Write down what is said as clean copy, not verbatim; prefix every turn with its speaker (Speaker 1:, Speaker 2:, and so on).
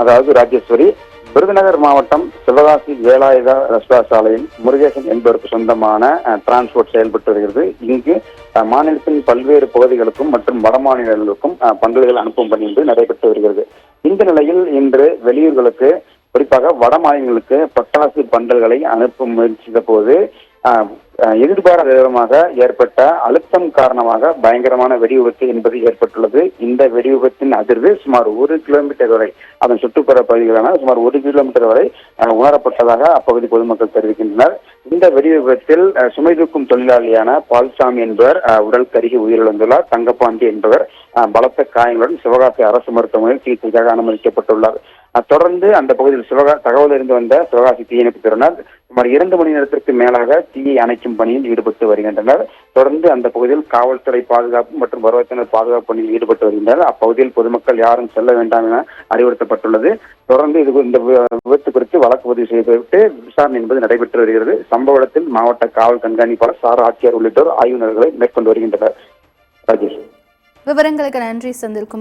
Speaker 1: அதாவது ராஜேஸ்வரி. விருதுநகர் மாவட்டம் சிவகாசி வேலாயுத ரெஸ்டாரண்ட் சாலையில் முருகேசன் என்பவருக்கு சொந்தமான டிரான்ஸ்போர்ட் செயல்பட்டு வருகிறது. இங்கு மாநிலத்தின் பல்வேறு பகுதிகளுக்கும் மற்றும் வட மாநிலங்களுக்கும் பண்டல்கள் அனுப்பும் பணி என்று நடைபெற்று வருகிறது. இந்த நிலையில் இன்று வெளியூர்களுக்கு, குறிப்பாக வட மாநிலங்களுக்கு பட்டாசு பண்டல்களை அனுப்ப முயற்சித்த போது எதிர்பாராத விதமாக ஏற்பட்ட அழுத்தம் காரணமாக பயங்கரமான வெடி விபத்து என்பது ஏற்பட்டுள்ளது. இந்த வெடி விபத்தின் அதிர்வு சுமார் 1 கிலோமீட்டர் வரை, அதன் சுற்றுப்புற பகுதிகளான சுமார் 1 கிலோமீட்டர் வரை உணரப்பட்டதாக அப்பகுதி பொதுமக்கள் தெரிவிக்கின்றனர். இந்த வெடி விபத்தில் சுமை தூக்கும் தொழிலாளியான பால்சாமி என்பவர் உடல் கருகி உயிரிழந்துள்ளார். தங்கப்பாண்டி என்பவர் பலத்த காயங்களுடன் சிவகாசி அரசு மருத்துவமனையில் சிகிச்சைக்காக அனுமதிக்கப்பட்டுள்ளார். தொடர்ந்து அந்த பகுதியில் தகவல் அறிந்து வந்த சிவகாசி தீயணைப்பு துறையினர் சுமார் 2 மணி நேரத்திற்கு மேலாக தீயை அணைக்கும் பணியில் ஈடுபட்டு வருகின்றனர். தொடர்ந்து அந்த பகுதியில் காவல்துறை பாதுகாப்பு மற்றும் வருவாய்த்துறை பாதுகாப்பு பணியில் ஈடுபட்டு வருகின்றனர். அப்பகுதியில் பொதுமக்கள் யாரும் செல்ல வேண்டாம் என அறிவுறுத்தப்பட்டுள்ளது. தொடர்ந்து இந்த விபத்து குறித்து வழக்கு பதிவு செய்துவிட்டு விசாரணை என்பது நடைபெற்று வருகிறது. சம்பவ இடத்தில் மாவட்ட காவல் கண்காணிப்பாளர், சார் ஆட்சியர் உள்ளிட்டோர் ஆய்வுகளை மேற்கொண்டு வருகின்றனர். ராஜேஷ்,
Speaker 2: விவரங்களுக்கு நன்றி செந்தில்குமார்.